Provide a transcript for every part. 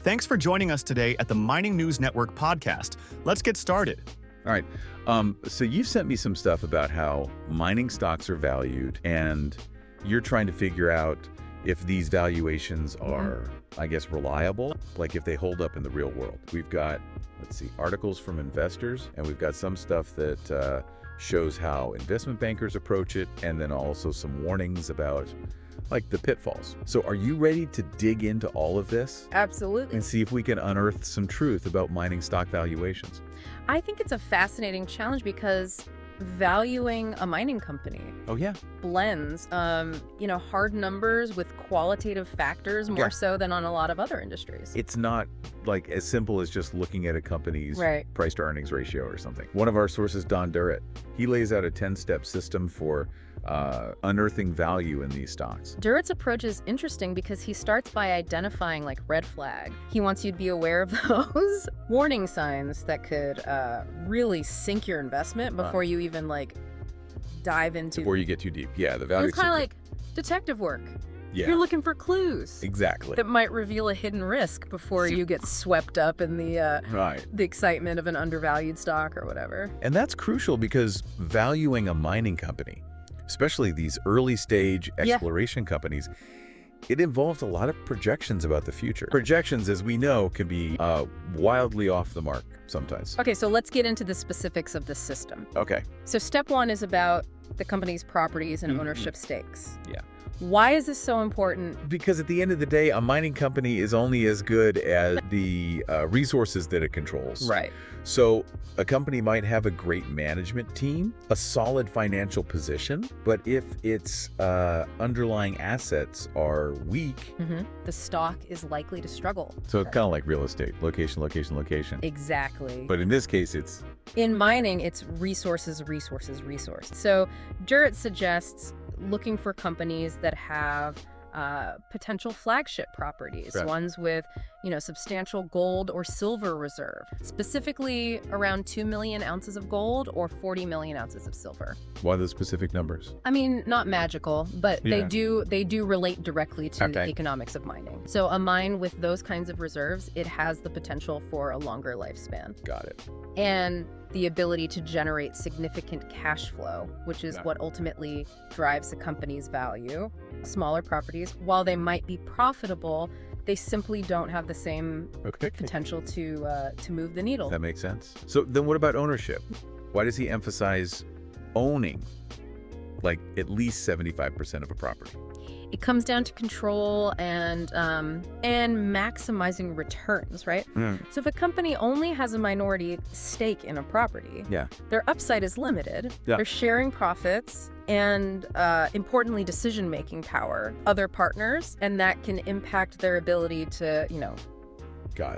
Thanks for joining us today at the Mining News Network podcast. Let's get started. All right. So you sent me some stuff about how mining stocks are valued, and you're trying to figure out if these valuations are, I guess, reliable, like if they hold up in the real world. We've got, let's see, articles from investors, and we've got some stuff that shows how investment bankers approach it, and then also some warnings about like the pitfalls. So are you ready to dig into all of this? Absolutely. And see if we can unearth some truth about mining stock valuations? I think it's a fascinating challenge because valuing a mining company blends, hard numbers with qualitative factors more so than on a lot of other industries. It's not like as simple as just looking at a company's price to earnings ratio or something. One of our sources, Durrett, he lays out a 10-step system for unearthing value in these stocks. Durrett's approach is interesting because he starts by identifying like red flag. He wants you to be aware of those warning signs that could really sink your investment before you even like dive into. Before you get too deep. Yeah, the value. It's kind of like detective work. Yeah. You're looking for clues. Exactly. That might reveal a hidden risk before you get swept up in the excitement of an undervalued stock or whatever. And that's crucial because valuing a mining company, especially these early stage exploration companies, it involves a lot of projections about the future. Projections, as we know, can be wildly off the mark sometimes. Okay, so let's get into the specifics of the system. Okay. So step one is about the company's properties and ownership stakes. Yeah. Why is this so important? Because at the end of the day, a mining company is only as good as the resources that it controls. Right. So a company might have a great management team, a solid financial position, but if its underlying assets are weak, the stock is likely to struggle. So it's kind of like real estate, location, location, location. Exactly. But in this case, it's... In mining, it's resources, resources, resources. So Durrett suggests looking for companies that have potential flagship properties, ones with, substantial gold or silver reserve, specifically around 2 million ounces of gold or 40 million ounces of silver. Why those specific numbers? I mean, not magical, but they do relate directly to the economics of mining. So a mine with those kinds of reserves, it has the potential for a longer lifespan. Got it. And the ability to generate significant cash flow, which is what ultimately drives a company's value. Smaller properties, while they might be profitable, they simply don't have the same potential to move the needle. That makes sense. So then what about ownership? Why does he emphasize owning like at least 75% of a property? It comes down to control and maximizing returns, right? So if a company only has a minority stake in a property, their upside is limited. They're sharing profits and, importantly, decision-making power, other partners, and that can impact their ability to,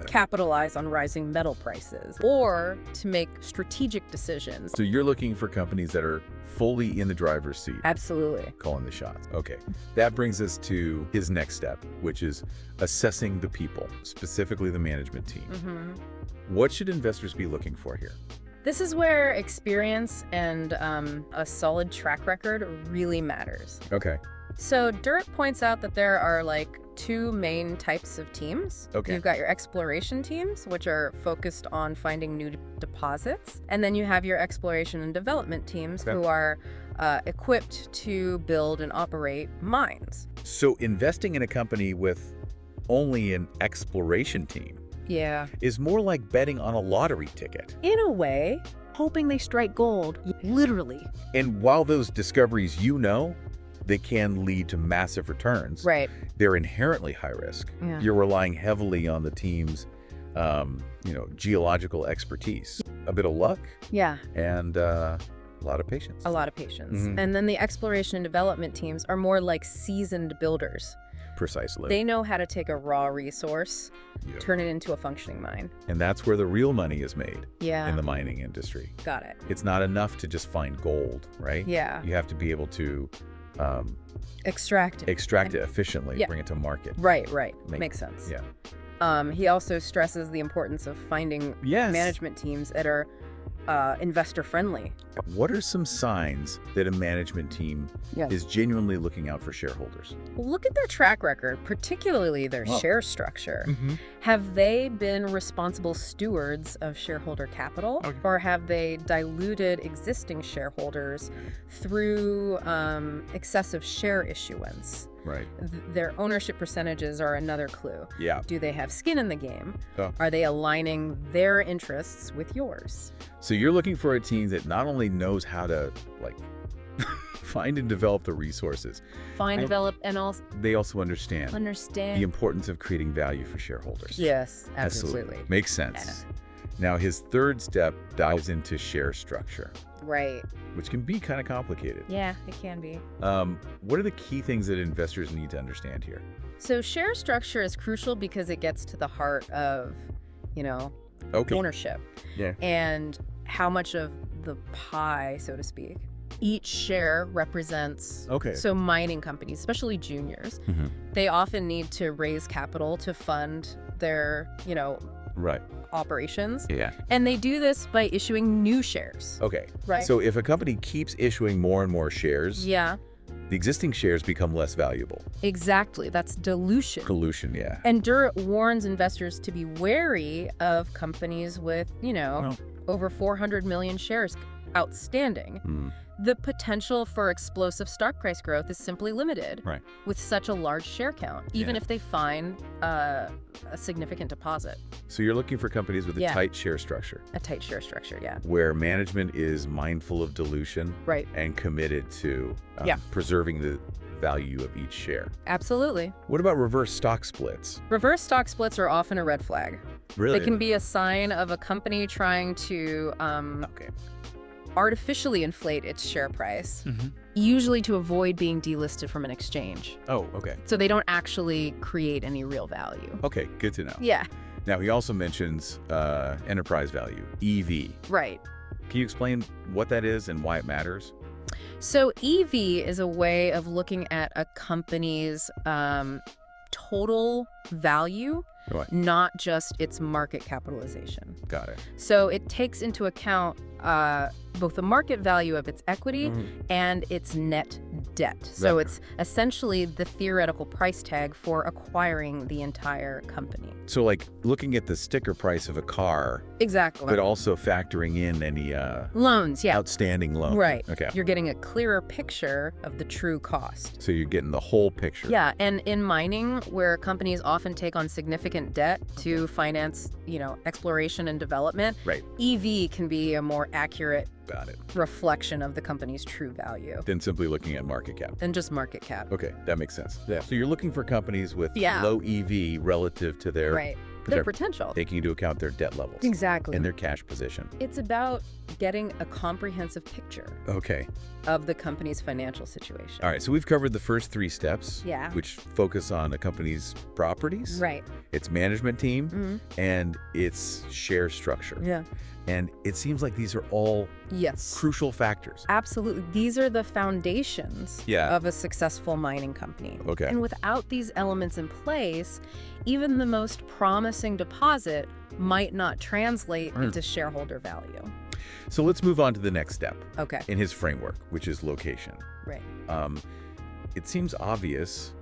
capitalize on rising metal prices or to make strategic decisions. So you're looking for companies that are fully in the driver's seat. Absolutely. Calling the shots. Okay. That brings us to his next step, which is assessing the people, specifically the management team. What should investors be looking for here? This is where experience and a solid track record really matters. Okay. So Durrett points out that there are like two main types of teams. You've got your exploration teams, which are focused on finding new deposits. And then you have your exploration and development teams who are equipped to build and operate mines. So investing in a company with only an exploration team is more like betting on a lottery ticket. In a way, hoping they strike gold, literally. And while those discoveries, they can lead to massive returns. Right. They're inherently high risk. You're relying heavily on the team's, geological expertise, a bit of luck. And a lot of patience. A lot of patience. And then the exploration and development teams are more like seasoned builders. Precisely. They know how to take a raw resource, turn it into a functioning mine. And that's where the real money is made in the mining industry. Got it. It's not enough to just find gold, right? Yeah. You have to be able to extract it efficiently, bring it to market. Right. Makes sense. Yeah. He also stresses the importance of finding management teams that are investor friendly. What are some signs that a management team Yes. is genuinely looking out for shareholders? Look at their track record, particularly their share structure. Have they been responsible stewards of shareholder capital, or have they diluted existing shareholders through excessive share issuance? Right. Their ownership percentages are another clue. Yeah. Do they have skin in the game? Oh. Are they aligning their interests with yours? So you're looking for a team that not only knows how to, like, find and develop the resources, Develop, and also they also understand the understand. importance of creating value for shareholders. Yes, absolutely. Makes sense. Now, his third step dives into share structure, Right. which can be kind of complicated. Yeah, it can be. What are the key things that investors need to understand here? So share structure is crucial because it gets to the heart of, ownership. Yeah. And how much of the pie, so to speak, each share represents. Okay. So mining companies, especially juniors, they often need to raise capital to fund their, Right. operations. Yeah. And they do this by issuing new shares. Okay. Right. So if a company keeps issuing more and more shares, Yeah, the existing shares become less valuable. exactly. That's dilution. Dilution, yeah. And Durrett warns investors to be wary of companies with, over 400 million shares outstanding. The potential for explosive stock price growth is simply limited Right. with such a large share count, even Yeah. if they find a significant deposit. So you're looking for companies with a Yeah. tight share structure, A tight share structure, yeah. where management is mindful of dilution Right. and committed to Yeah. preserving the value of each share. Absolutely. What about reverse stock splits? Reverse stock splits are often a red flag. Really? They can be a sign of a company trying to Okay. artificially inflate its share price, usually to avoid being delisted from an exchange. Oh, okay. So they don't actually create any real value. Okay, good to know. Yeah, Now, he also mentions enterprise value, EV. right. Can you explain what that is and why it matters? So EV is a way of looking at a company's total value, Right. not just its market capitalization. Got it. So it takes into account both the market value of its equity and its net debt. So Right. it's essentially the theoretical price tag for acquiring the entire company. So, like, looking at the sticker price of a car, Exactly. but also factoring in any Loans, yeah. outstanding loan. Right. Okay. You're getting a clearer picture of the true cost. So you're getting the whole picture. Yeah, and in mining, where companies often take on significant debt to finance, exploration and development, Right. EV can be a more accurate Got it. reflection of the company's true value Than simply looking at market cap. than just market cap. Okay, that makes sense. Yeah. So you're looking for companies with Yeah. low EV relative to their Right. Their potential. taking into account their debt levels Exactly. and their cash position. It's about getting a comprehensive picture Okay. of the company's financial situation. All right, so we've covered the first 3 steps, Yeah. which focus on a company's properties, Right. its management team, and its share structure. Yeah. And it seems like these are all Yes. crucial factors. Absolutely. These are the foundations Yeah. of a successful mining company. Okay. And without these elements in place, even the most promising deposit might not translate into shareholder value. So let's move on to the next step Okay. in his framework, which is location. Right. It seems obvious,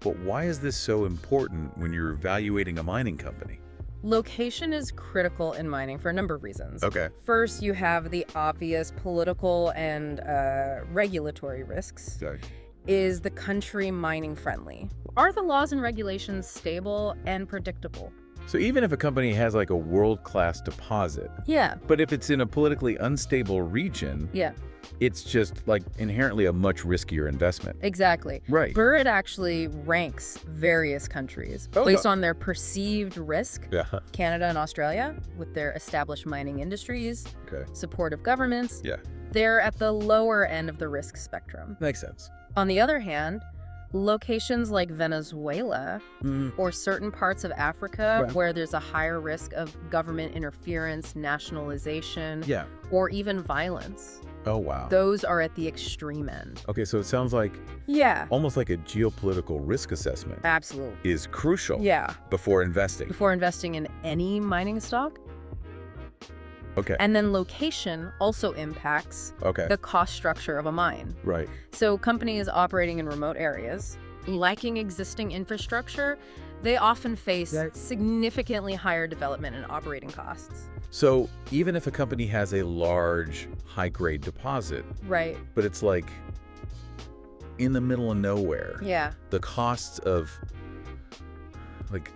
but why is this so important when you're evaluating a mining company? Location is critical in mining for a number of reasons. Okay. First, you have the obvious political and regulatory risks. Okay. Is the country mining friendly? Are the laws and regulations stable and predictable? So even if a company has like a world-class deposit, Yeah. but if it's in a politically unstable region, Yeah, it's just like inherently a much riskier investment. exactly. Right. Durrett actually ranks various countries based on their perceived risk. Yeah. Canada and Australia, with their established mining industries, Okay. supportive governments, Yeah. they're at the lower end of the risk spectrum. Makes sense. On the other hand, locations like Venezuela or certain parts of Africa Right. where there's a higher risk of government interference, nationalization, Yeah. or even violence, Oh, wow. those are at the extreme end. Okay, so it sounds like Yeah, almost like a geopolitical risk assessment absolutely. is crucial Yeah. before investing. Before investing in any mining stock? Okay. And then location also impacts the cost structure of a mine. Right. So companies operating in remote areas, lacking existing infrastructure, they often face significantly higher development and operating costs. So even if a company has a large, high-grade deposit, Right. but it's like in the middle of nowhere, Yeah. the costs of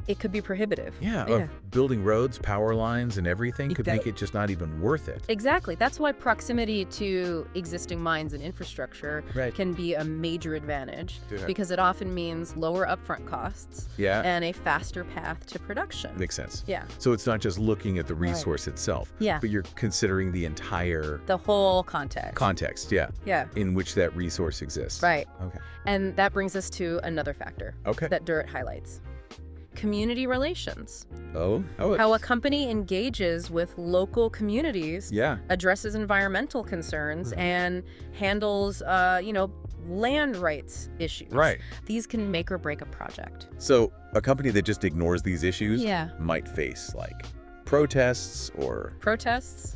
It could be prohibitive. of building roads, power lines, and everything could make it just not even worth it. Exactly. That's why proximity to existing mines and infrastructure can be a major advantage because it often means lower upfront costs and a faster path to production. Makes sense. Yeah. So it's not just looking at the resource itself, but you're considering the whole context. Yeah, in which that resource exists. Right. Okay. And that brings us to another factor that Durrett highlights. Community relations. How a company engages with local communities, addresses environmental concerns, and handles, land rights issues. Right. These can make or break a project. So a company that just ignores these issues might face protests or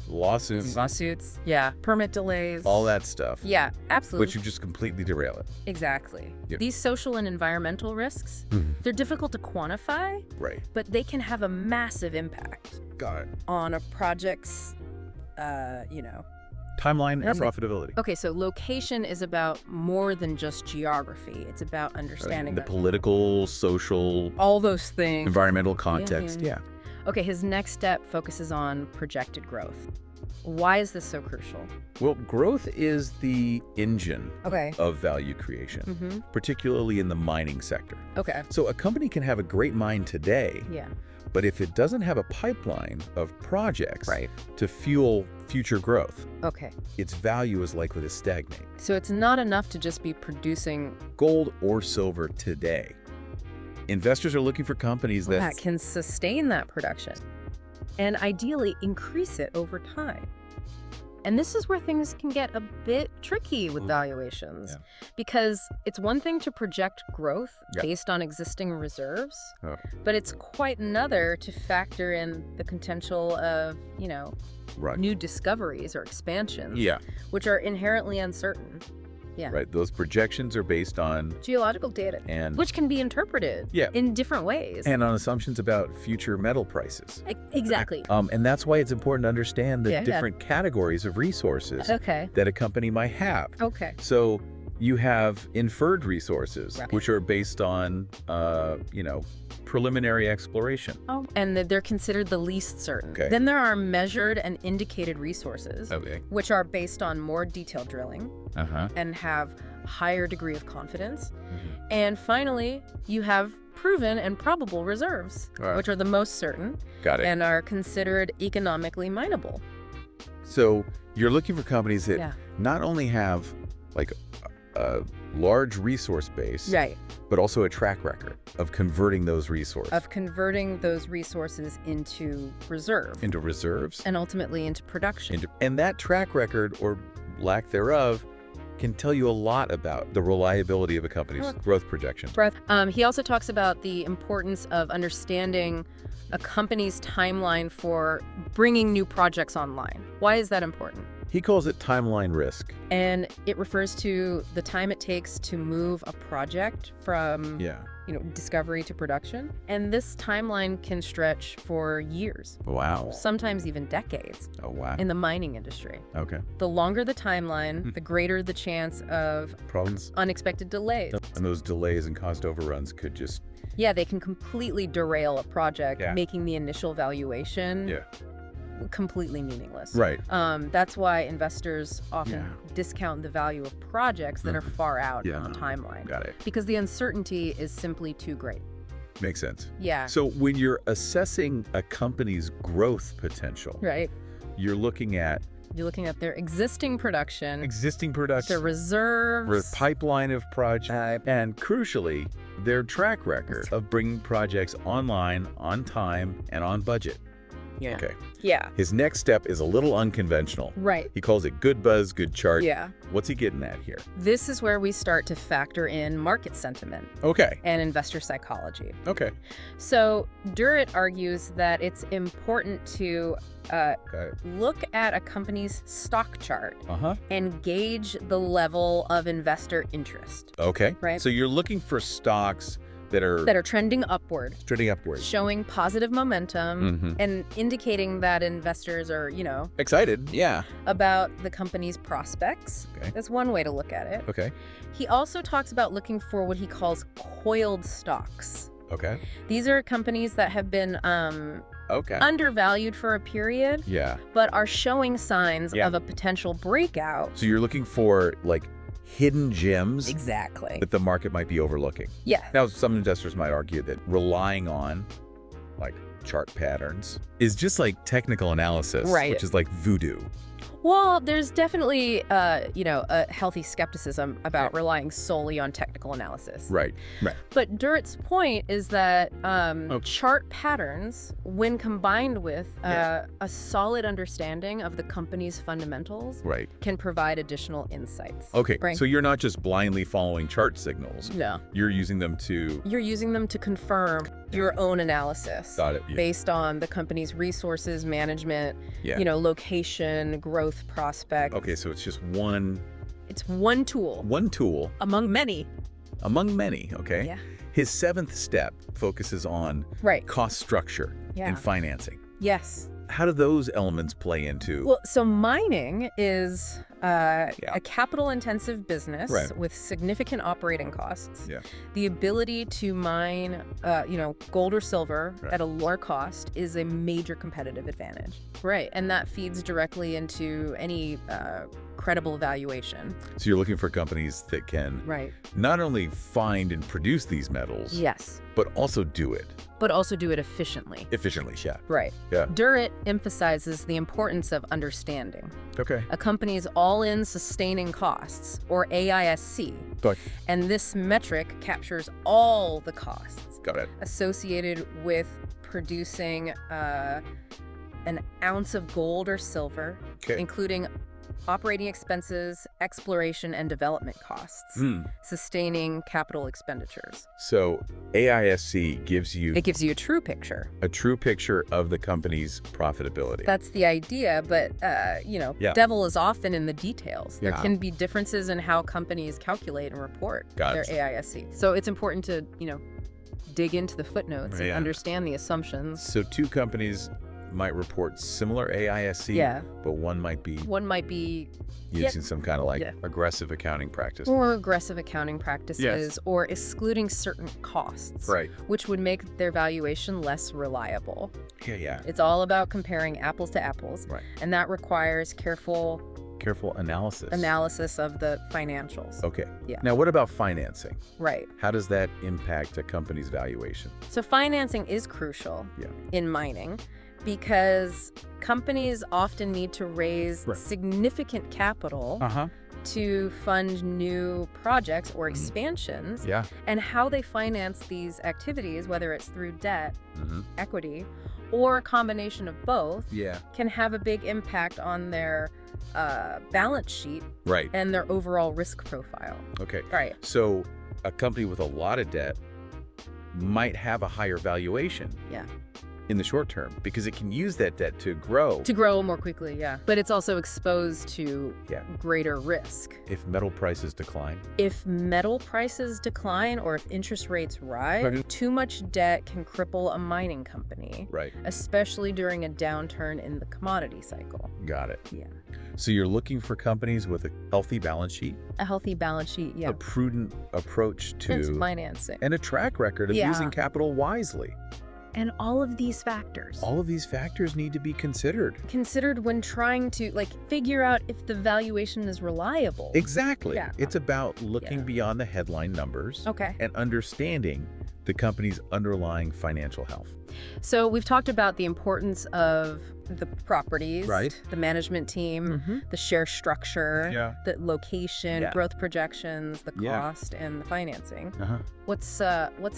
lawsuits, permit delays, all that stuff. Yeah, absolutely. Which would just completely derail it. Exactly. Yep. These social and environmental risks, they're difficult to quantify, but they can have a massive impact on a project's, timeline and profitability. Okay, so location is about more than just geography. It's about understanding the political, social, all those things, environmental context. Okay, his next step focuses on projected growth. Why is this so crucial? Well, growth is the engine of value creation, particularly in the mining sector. So a company can have a great mine today, but if it doesn't have a pipeline of projects to fuel future growth, its value is likely to stagnate. So it's not enough to just be producing gold or silver today. Investors are looking for companies that can sustain that production and ideally increase it over time. And this is where things can get a bit tricky with valuations because it's one thing to project growth based on existing reserves, but it's quite another to factor in the potential of, new discoveries or expansions, which are inherently uncertain. Those projections are based on geological data, which can be interpreted in different ways. And on assumptions about future metal prices. Exactly. And that's why it's important to understand the different categories of resources that a company might have. So you have inferred resources, which are based on, preliminary exploration. And they're considered the least certain. Then there are measured and indicated resources, which are based on more detailed drilling and have higher degree of confidence. And finally, you have proven and probable reserves, which are the most certain and are considered economically mineable. So you're looking for companies that not only have a large resource base, but also a track record of converting those resources. Into reserve. Into reserves. And ultimately into production. And that track record, or lack thereof, can tell you a lot about the reliability of a company's growth projections. He also talks about the importance of understanding a company's timeline for bringing new projects online. Why is that important? He calls it timeline risk. And it refers to the time it takes to move a project from discovery to production. And this timeline can stretch for years. Wow. Sometimes even decades. Oh, wow. In the mining industry. Okay. The longer the timeline, the greater the chance of problems, unexpected delays. And those delays and cost overruns could just... they can completely derail a project, making the initial valuation completely meaningless. That's why investors often discount the value of projects that are far out on the timeline. Because the uncertainty is simply too great. Makes sense. So when you're assessing a company's growth potential, you're looking at their existing production, their reserves, pipeline of projects, and crucially, their track record of bringing projects online, on time, and on budget. Yeah. Okay. Yeah. His next step is a little unconventional. Right. He calls it good buzz, good chart. Yeah. What's he getting at here? This is where we start to factor in market sentiment Okay. and investor psychology. Okay. So Durrett argues that it's important to look at a company's stock chart and gauge the level of investor interest. Okay. Right. So you're looking for stocks that are trending upward, showing positive momentum and indicating that investors are, excited. Yeah. about the company's prospects. Okay. That's one way to look at it. Okay. He also talks about looking for what he calls coiled stocks. Okay. These are companies that have been undervalued for a period, but are showing signs of a potential breakout. So you're looking for like hidden gems Exactly. that the market might be overlooking. Yeah. Now, some investors might argue that relying on like chart patterns is just like technical analysis, Right. which is like voodoo. Well, there's definitely, a healthy skepticism about relying solely on technical analysis. Right. But Durrett's point is that chart patterns, when combined with a solid understanding of the company's fundamentals, can provide additional insights. Okay, Right? so you're not just blindly following chart signals. No. You're using them to... You're using them to confirm your own analysis. Got it. Yeah. Based on the company's resources, management, location, growth prospect. Okay, so it's just one... It's one tool. One tool. Among many. Among many, okay? Yeah. His seventh step focuses on cost structure and financing. Yes. How do those elements play into... Well, so mining is a capital-intensive business with significant operating costs. Yeah. The ability to mine, gold or silver at a lower cost is a major competitive advantage. Right, and that feeds directly into any credible valuation. So you're looking for companies that can not only find and produce these metals, but also do it. But also do it efficiently. Efficiently, yeah. Right. Yeah. Durrett emphasizes the importance of understanding Okay. a company's all-in sustaining costs, or AISC. And this metric captures all the costs associated with producing an ounce of gold or silver, including operating expenses, exploration and development costs, sustaining capital expenditures. So AISC gives you... It gives you a true picture. A true picture of the company's profitability. That's the idea, but, devil is often in the details. There can be differences in how companies calculate and report their AISC. So it's important to, dig into the footnotes and understand the assumptions. So two companies might report similar AISC, but one might be using some kind of like aggressive accounting practice. Or aggressive accounting practices, or excluding certain costs, which would make their valuation less reliable. It's all about comparing apples to apples, and that requires careful analysis of the financials. Okay. Now, what about financing? Right. How does that impact a company's valuation? So financing is crucial in mining, because companies often need to raise significant capital to fund new projects or expansions. And how they finance these activities, whether it's through debt, equity, or a combination of both, can have a big impact on their balance sheet and their overall risk profile. Okay. Right. So a company with a lot of debt might have a higher valuation in the short term, because it can use that debt to grow. To grow more quickly, but it's also exposed to greater risk. If metal prices decline? If metal prices decline, or if interest rates rise, too much debt can cripple a mining company. Especially during a downturn in the commodity cycle. Got it. So you're looking for companies with a healthy balance sheet? A healthy balance sheet, A prudent approach to financing. And a track record of using capital wisely. And all of these factors. All of these factors need to be considered. Considered when trying to, figure out if the valuation is reliable. Exactly. It's about looking beyond the headline numbers and understanding the company's underlying financial health. So we've talked about the importance of the properties, the management team, the share structure, the location, growth projections, the cost, and the financing. What's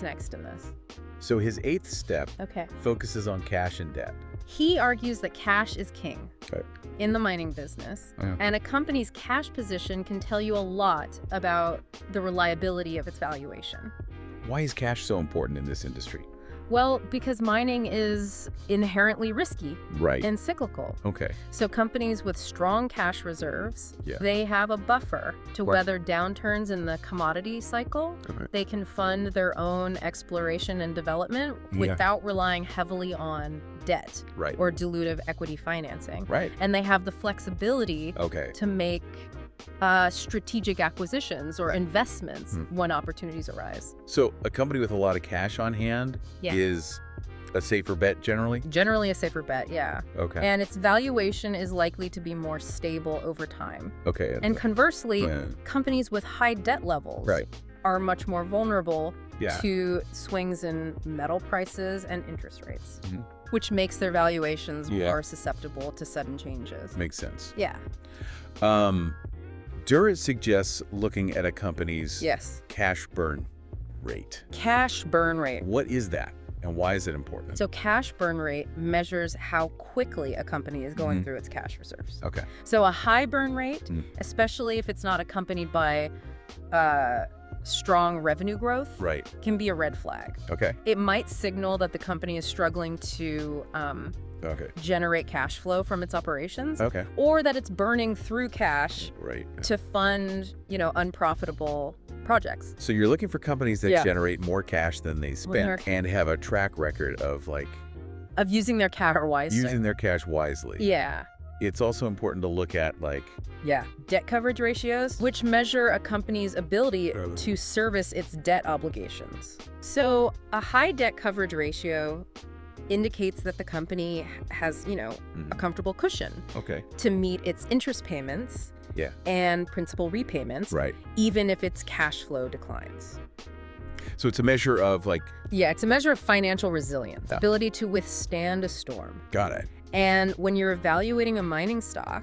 next in this? So his 8th step focuses on cash and debt. He argues that cash is king in the mining business, and a company's cash position can tell you a lot about the reliability of its valuation. Why is cash so important in this industry? Well, because mining is inherently risky and cyclical. So companies with strong cash reserves, they have a buffer to weather downturns in the commodity cycle. They can fund their own exploration and development without relying heavily on debt or dilutive equity financing. And they have the flexibility to make strategic acquisitions or investments when opportunities arise. So a company with a lot of cash on hand is a safer bet generally? Generally a safer bet, and its valuation is likely to be more stable over time. And conversely, companies with high debt levels are much more vulnerable to swings in metal prices and interest rates, which makes their valuations more susceptible to sudden changes. Makes sense. Durrett suggests looking at a company's cash burn rate. Cash burn rate. What is that, and why is it important? So cash burn rate measures how quickly a company is going through its cash reserves. So a high burn rate, especially if it's not accompanied by strong revenue growth, can be a red flag. It might signal that the company is struggling to generate cash flow from its operations, or that it's burning through cash to fund, unprofitable projects. So you're looking for companies that generate more cash than they spend and have a track record of using their cash wisely. Using their cash wisely. It's also important to look at debt coverage ratios, which measure a company's ability to service its debt obligations. So a high debt coverage ratio indicates that the company has, a comfortable cushion to meet its interest payments and principal repayments, even if its cash flow declines. So it's a measure of it's a measure of financial resilience, ability to withstand a storm. Got it. And when you're evaluating a mining stock,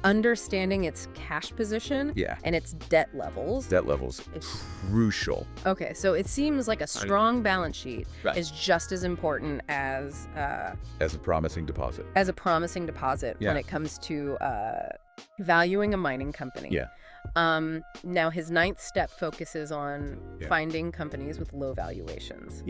understanding its cash position and its debt levels is crucial. So it seems like a strong balance sheet is just as important as a promising deposit. When it comes to valuing a mining company. Now his 9th step focuses on finding companies with low valuations.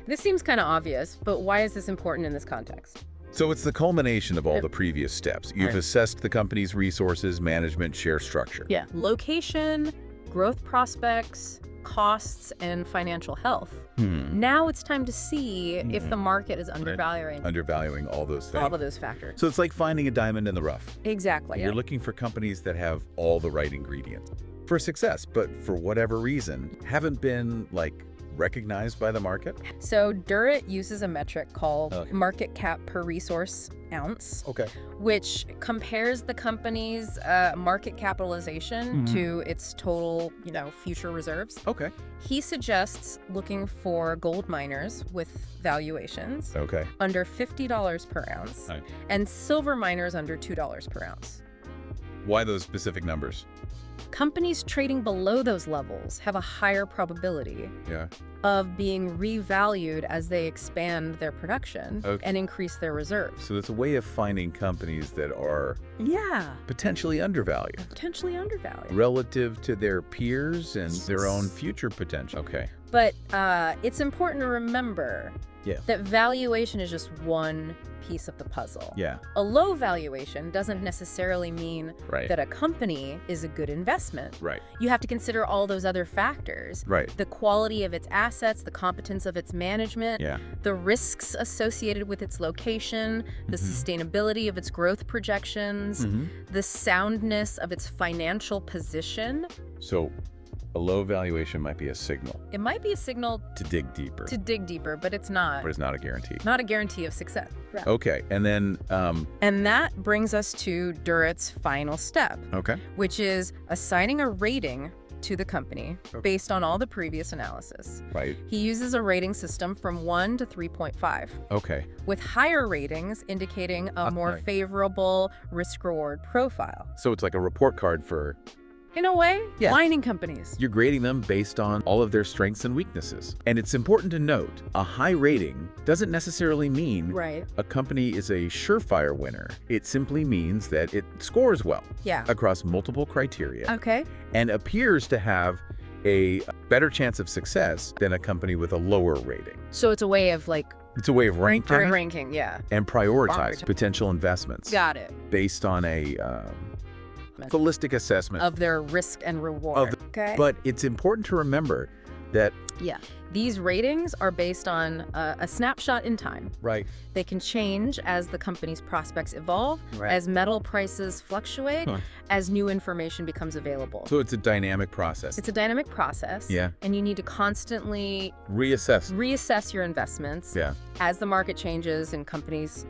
This seems kind of obvious, but why is this important in this context? So it's the culmination of all the previous steps. You've assessed the company's resources, management, share structure. Location, growth prospects, costs, and financial health. Now it's time to see if the market is undervaluing all those things. All of those factors. So it's like finding a diamond in the rough. Exactly. You're looking for companies that have all the right ingredients for success, but for whatever reason, haven't been recognized by the market? So Durrett uses a metric called market cap per resource ounce, which compares the company's market capitalization to its total, future reserves. He suggests looking for gold miners with valuations under $50 per ounce and silver miners under $2 per ounce. Why those specific numbers? Companies trading below those levels have a higher probability of being revalued as they expand their production and increase their reserves. So it's a way of finding companies that are potentially undervalued. Relative to their peers and their own future potential. But it's important to remember that valuation is just one piece of the puzzle. A low valuation doesn't necessarily mean that a company is a good investment. You have to consider all those other factors. The quality of its assets, the competence of its management, the risks associated with its location, the sustainability of its growth projections, the soundness of its financial position. So a low valuation might be a signal. It might be a signal to dig deeper. But it's not. But it's not a guarantee. Not a guarantee of success. And then and that brings us to Durrett's final step. Which is assigning a rating to the company based on all the previous analysis. Right. He uses a rating system from 1 to 3.5. Okay. With higher ratings indicating a more favorable risk-reward profile. So it's like a report card for... In a way, mining companies. You're grading them based on all of their strengths and weaknesses. And it's important to note, a high rating doesn't necessarily mean a company is a surefire winner. It simply means that it scores well across multiple criteria and appears to have a better chance of success than a company with a lower rating. So it's a way of It's a way of ranking and prioritize potential investments. Got it. Based on a holistic assessment of their risk and reward. But it's important to remember that these ratings are based on a snapshot in time. Right. They can change as the company's prospects evolve, as metal prices fluctuate, as new information becomes available. So it's a dynamic process. It's a dynamic process. And you need to constantly reassess your investments as the market changes and companies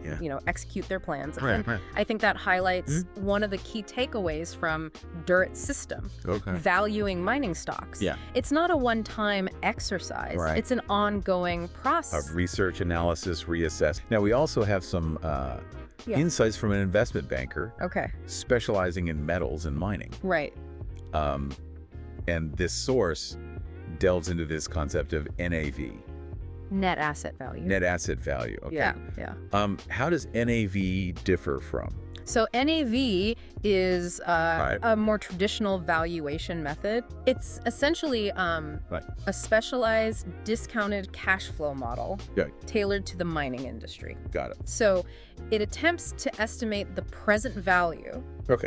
execute their plans. I think that highlights one of the key takeaways from Durrett's system, valuing mining stocks. It's not a one-time exercise. It's an ongoing process. Of research, analysis, reassess. Now, we also have some insights from an investment banker specializing in metals and mining. And this source delves into this concept of NAV. Net asset value. Net asset value. How does NAV differ from? So NAV is a more traditional valuation method. It's essentially a specialized discounted cash flow model tailored to the mining industry. Got it. So it attempts to estimate the present value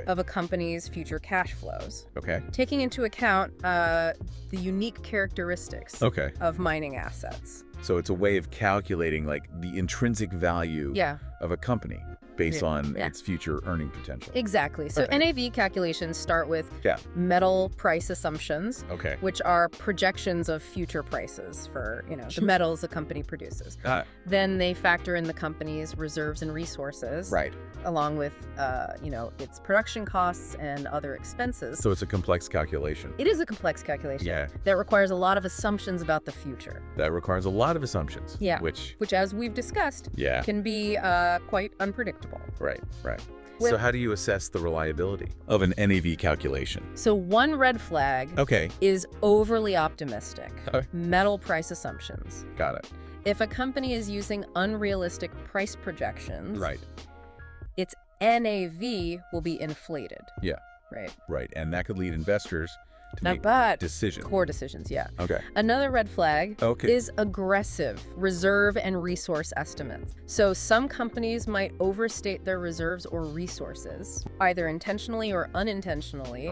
of a company's future cash flows, taking into account the unique characteristics of mining assets. So it's a way of calculating the intrinsic value of a company based on its future earning potential. Exactly. So NAV calculations start with metal price assumptions, which are projections of future prices for the metals a company produces. Then they factor in the company's reserves and resources, along with its production costs and other expenses. So it's a complex calculation. It is a complex calculation that requires a lot of assumptions about the future. That requires a lot of assumptions. Which as we've discussed, can be quite unpredictable. Right. So how do you assess the reliability of an NAV calculation? So one red flag is overly optimistic metal price assumptions. Got it. If a company is using unrealistic price projections, its NAV will be inflated. Right. And that could lead investors to make decisions. Core decisions, Another red flag is aggressive reserve and resource estimates. So some companies might overstate their reserves or resources, either intentionally or unintentionally,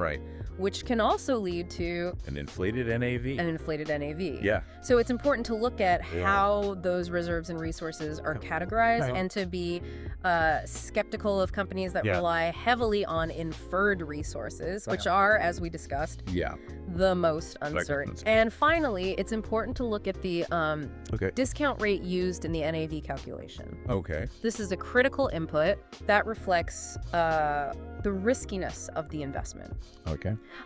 which can also lead to an inflated NAV. So it's important to look at how those reserves and resources are categorized and to be skeptical of companies that rely heavily on inferred resources, which are, as we discussed, the most uncertain. And finally, it's important to look at the discount rate used in the NAV calculation. This is a critical input that reflects the riskiness of the investment.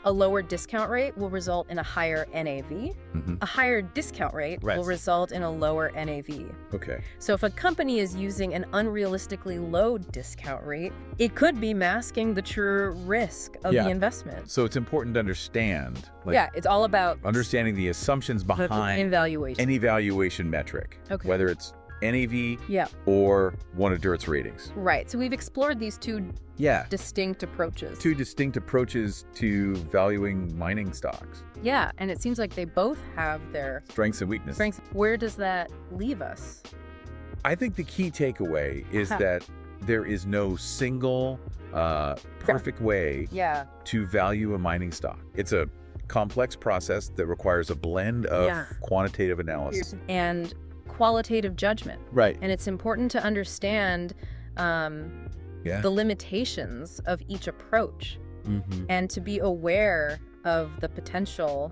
A lower discount rate will result in a higher NAV. A higher discount rate will result in a lower NAV. So if a company is using an unrealistically low discount rate, it could be masking the true risk of the investment. So it's important to understand. It's all about understanding the assumptions behind any valuation metric, whether it's NAV or one of Durrett's ratings. So we've explored these two distinct approaches. Two distinct approaches to valuing mining stocks. And it seems like they both have their strengths and weaknesses. Where does that leave us? I think the key takeaway is that there is no single perfect way to value a mining stock. It's a complex process that requires a blend of quantitative analysis and qualitative judgment. And it's important to understand the limitations of each approach and to be aware of the potential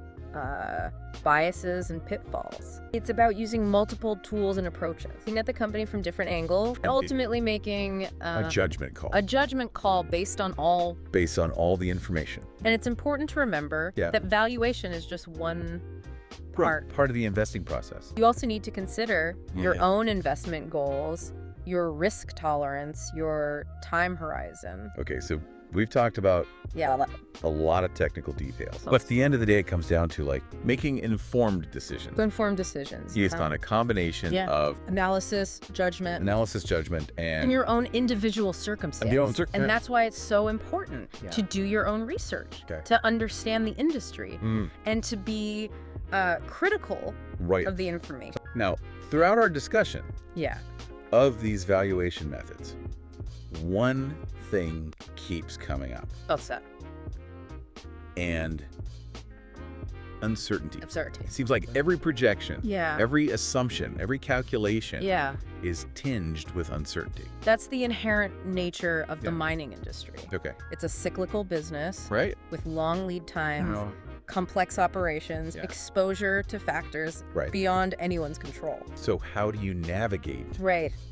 biases and pitfalls. It's about using multiple tools and approaches, looking at the company from different angles, and ultimately making a judgment call. A judgment call based on all the information. And it's important to remember that valuation is just one part of the investing process. You also need to consider your own investment goals, your risk tolerance, your time horizon. Okay, so we've talked about a lot of technical details. But at the end of the day, it comes down to like making informed decisions. Informed decisions. Based on a combination of analysis, judgment, and your own individual circumstance. And that's why it's so important to do your own research, to understand the industry, and to be critical of the information. Now, throughout our discussion of these valuation methods, one thing keeps coming up. What's that? And uncertainty. Uncertainty. It seems like every projection, every assumption, every calculation is tinged with uncertainty. That's the inherent nature of the mining industry. Okay. It's a cyclical business with long lead times, complex operations, exposure to factors beyond anyone's control. So how do you navigate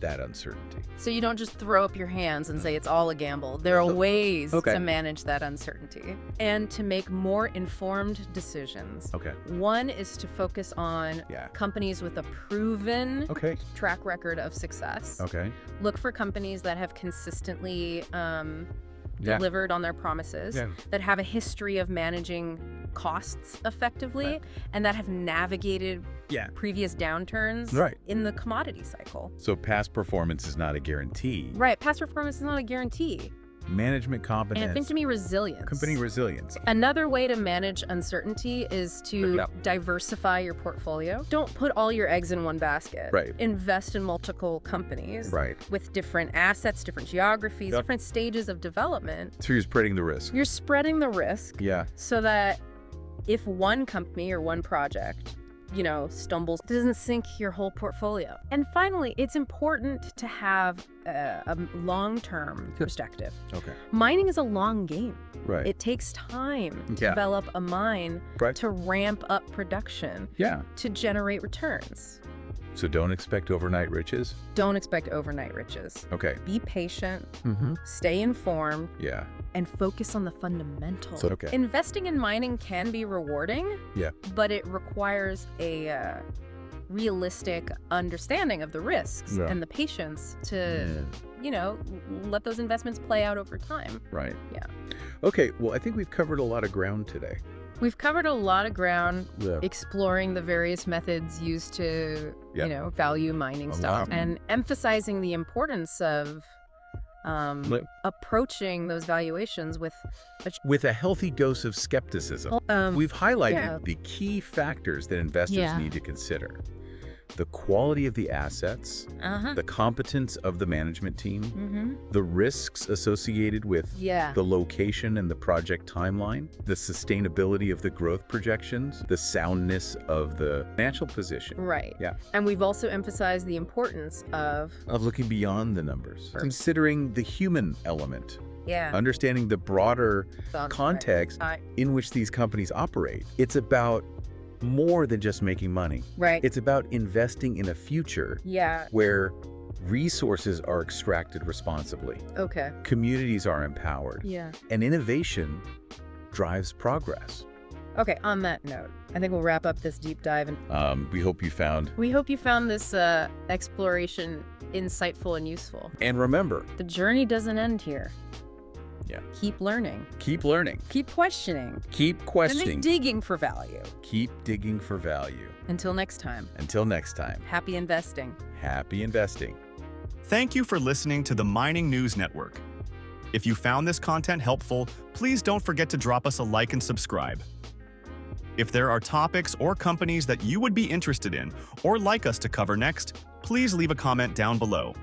that uncertainty? So you don't just throw up your hands and say it's all a gamble. There are ways to manage that uncertainty and to make more informed decisions. One is to focus on companies with a proven track record of success. Look for companies that have consistently delivered on their promises, that have a history of managing costs effectively, and that have navigated previous downturns in the commodity cycle. So past performance is not a guarantee. Past performance is not a guarantee. Management competence. And think to me resilience. Company resilience. Another way to manage uncertainty is to diversify your portfolio. Don't put all your eggs in one basket. Invest in multiple companies with different assets, different geographies, different stages of development. So you're spreading the risk. You're spreading the risk so that if one company or one project stumbles, it doesn't sink your whole portfolio. And finally, it's important to have a long-term perspective. Mining is a long game. It takes time to develop a mine, to ramp up production, to generate returns. So don't expect overnight riches? Don't expect overnight riches. Be patient, stay informed, and focus on the fundamentals. Investing in mining can be rewarding, but it requires a realistic understanding of the risks and the patience to, let those investments play out over time. Okay, well, I think we've covered a lot of ground today. We've covered a lot of ground exploring the various methods used to, value mining stocks and emphasizing the importance of approaching those valuations with a healthy dose of skepticism. We've highlighted the key factors that investors need to consider. The quality of the assets, the competence of the management team, the risks associated with the location and the project timeline, the sustainability of the growth projections, the soundness of the financial position. And we've also emphasized the importance of looking beyond the numbers, considering the human element. Understanding the broader context in which these companies operate. It's about more than just making money. It's about investing in a future where resources are extracted responsibly. Communities are empowered. And innovation drives progress. On that note, I think we'll wrap up this deep dive. And we hope you found this exploration insightful and useful. And remember, the journey doesn't end here. Keep learning. Keep learning. Keep questioning. Keep questioning. And digging for value. Keep digging for value. Until next time. Happy investing. Happy investing. Thank you for listening to the Mining News Network. If you found this content helpful, please don't forget to drop us a like and subscribe. If there are topics or companies that you would be interested in or like us to cover next, please leave a comment down below.